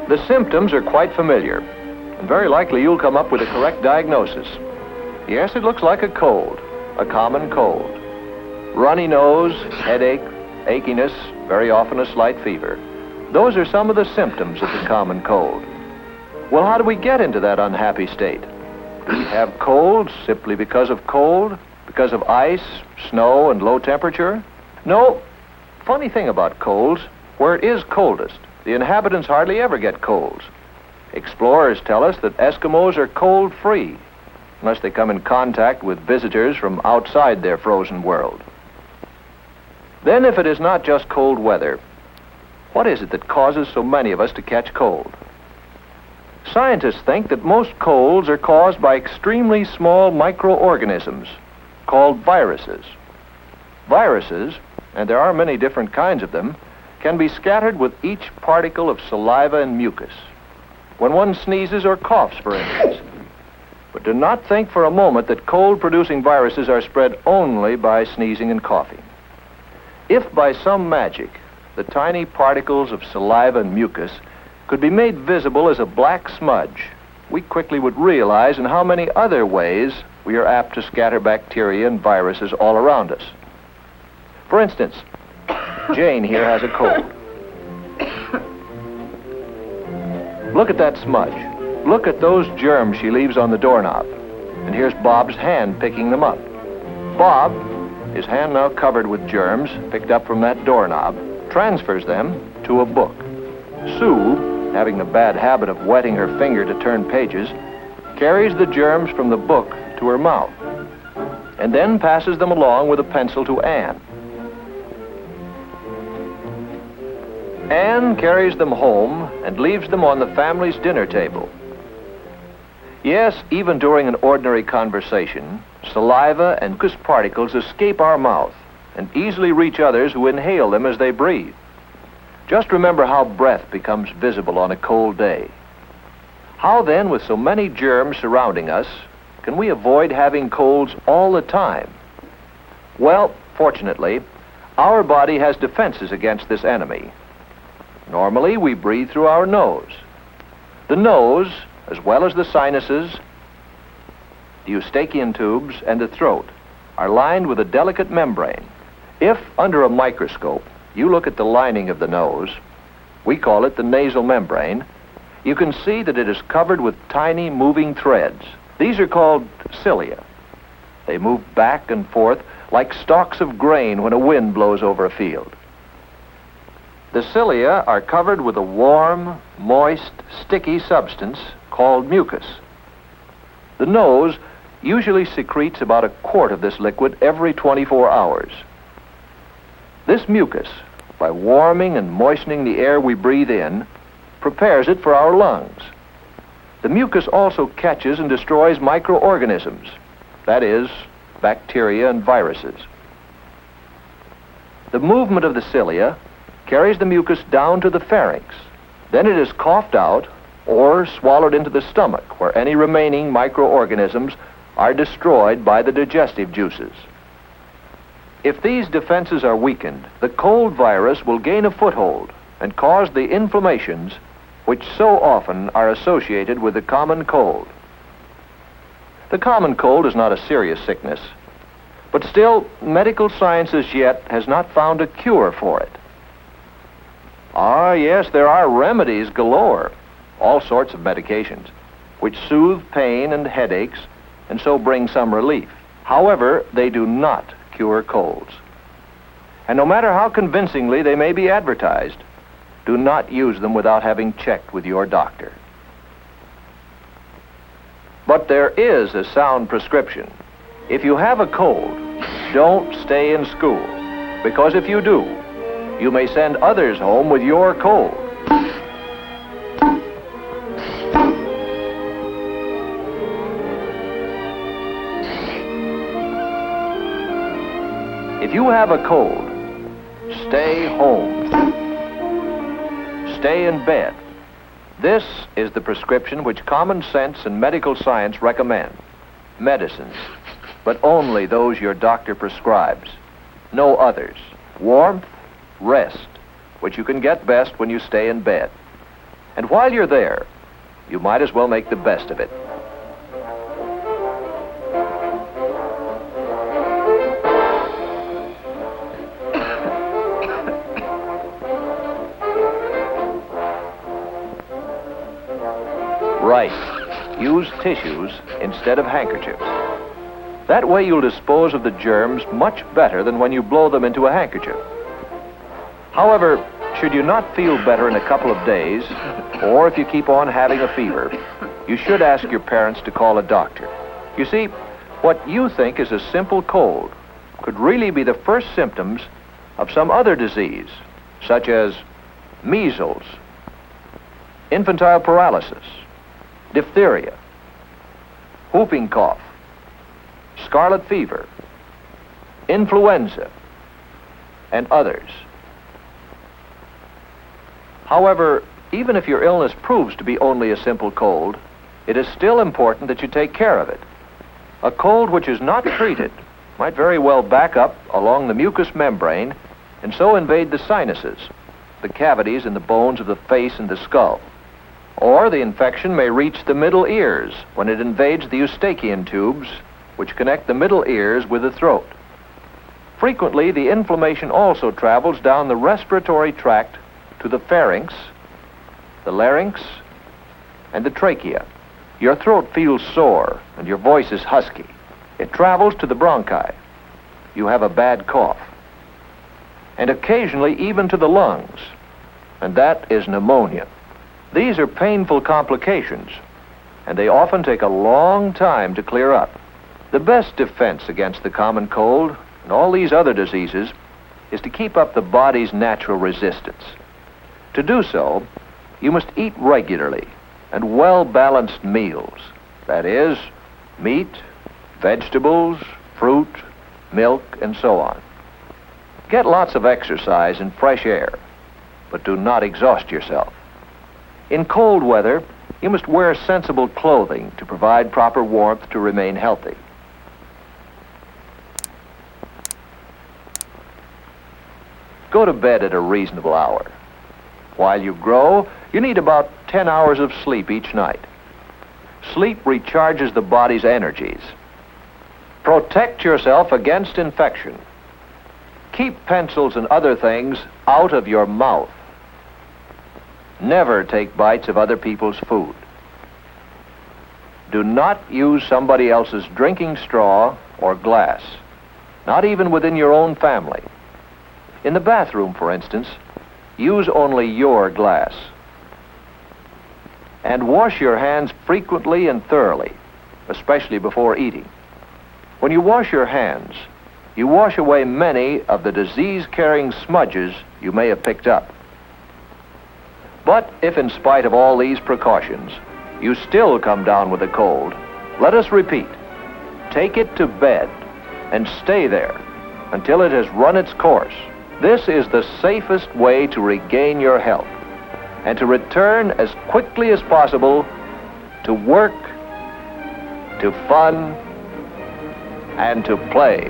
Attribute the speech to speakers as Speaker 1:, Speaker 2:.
Speaker 1: The symptoms are quite familiar, and very likely you'll come up with a correct diagnosis. Yes, it looks like a cold, a common cold. Runny nose, headache, achiness, very often a slight fever. Those are some of the symptoms of the common cold. Well, how do we get into that unhappy state? Do we have colds simply because of cold? Because of ice, snow, and low temperature? No. Funny thing about colds, where it is coldest, the inhabitants hardly ever get colds. Explorers tell us that Eskimos are cold-free, unless they come in contact with visitors from outside their frozen world. Then, if it is not just cold weather, what is it that causes so many of us to catch cold? Scientists think that most colds are caused by extremely small microorganisms called viruses. Viruses, and there are many different kinds of them, can be scattered with each particle of saliva and mucus when one sneezes or coughs, for instance. But do not think for a moment that cold-producing viruses are spread only by sneezing and coughing. If by some magic the tiny particles of saliva and mucus could be made visible as a black smudge, we quickly would realize in how many other ways we are apt to scatter bacteria and viruses all around us. For instance, Jane here has a cold. Look at that smudge. Look at those germs she leaves on the doorknob. And here's Bob's hand picking them up. Bob, his hand now covered with germs picked up from that doorknob, transfers them to a book. Sue, having the bad habit of wetting her finger to turn pages, carries the germs from the book to her mouth, and then passes them along with a pencil to Anne. Anne carries them home and leaves them on the family's dinner table. Yes, even during an ordinary conversation, saliva and mucus particles escape our mouth and easily reach others who inhale them as they breathe. Just remember how breath becomes visible on a cold day. How then, with so many germs surrounding us, can we avoid having colds all the time? Well, fortunately, our body has defenses against this enemy. Normally, we breathe through our nose. The nose, as well as the sinuses, the eustachian tubes, and the throat, are lined with a delicate membrane. If, under a microscope, you look at the lining of the nose, we call it the nasal membrane, you can see that it is covered with tiny moving threads. These are called cilia. They move back and forth like stalks of grain when a wind blows over a field. The cilia are covered with a warm, moist, sticky substance called mucus. The nose usually secretes about a quart of this liquid every 24 hours. This mucus, by warming and moistening the air we breathe in, prepares it for our lungs. The mucus also catches and destroys microorganisms, that is, bacteria and viruses. The movement of the cilia carries the mucus down to the pharynx. Then it is coughed out or swallowed into the stomach, where any remaining microorganisms are destroyed by the digestive juices. If these defenses are weakened, the cold virus will gain a foothold and cause the inflammations which so often are associated with the common cold. The common cold is not a serious sickness, but still, medical science as yet has not found a cure for it. Ah, yes, there are remedies galore, all sorts of medications, which soothe pain and headaches and so bring some relief. However, they do not cure colds. And no matter how convincingly they may be advertised, do not use them without having checked with your doctor. But there is a sound prescription. If you have a cold, don't stay in school, because if you do, you may send others home with your cold. If you have a cold, stay home. Stay in bed. This is the prescription which common sense and medical science recommend. Medicines, but only those your doctor prescribes. No others. Warmth, rest, which you can get best when you stay in bed. And while you're there, you might as well make the best of it. Right. Use tissues instead of handkerchiefs. That way you'll dispose of the germs much better than when you blow them into a handkerchief. However, should you not feel better in a couple of days, or if you keep on having a fever, you should ask your parents to call a doctor. You see, what you think is a simple cold could really be the first symptoms of some other disease, such as measles, infantile paralysis, diphtheria, whooping cough, scarlet fever, influenza, and others. However, even if your illness proves to be only a simple cold, it is still important that you take care of it. A cold which is not treated might very well back up along the mucous membrane and so invade the sinuses, the cavities in the bones of the face and the skull. Or the infection may reach the middle ears when it invades the eustachian tubes, which connect the middle ears with the throat. Frequently, the inflammation also travels down the respiratory tract to the pharynx, the larynx, and the trachea. Your throat feels sore and your voice is husky. It travels to the bronchi. You have a bad cough. And occasionally even to the lungs, and that is pneumonia. These are painful complications, and they often take a long time to clear up. The best defense against the common cold and all these other diseases is to keep up the body's natural resistance. To do so, you must eat regularly and well-balanced meals. That is, meat, vegetables, fruit, milk, and so on. Get lots of exercise and fresh air, but do not exhaust yourself. In cold weather, you must wear sensible clothing to provide proper warmth to remain healthy. Go to bed at a reasonable hour. While you grow, you need about 10 hours of sleep each night. Sleep recharges the body's energies. Protect yourself against infection. Keep pencils and other things out of your mouth. Never take bites of other people's food. Do not use somebody else's drinking straw or glass, not even within your own family. In the bathroom, for instance, use only your glass. And wash your hands frequently and thoroughly, especially before eating. When you wash your hands, you wash away many of the disease-carrying smudges you may have picked up. But if in spite of all these precautions, you still come down with a cold, let us repeat, take it to bed and stay there until it has run its course. This is the safest way to regain your health and to return as quickly as possible to work, to fun, and to play.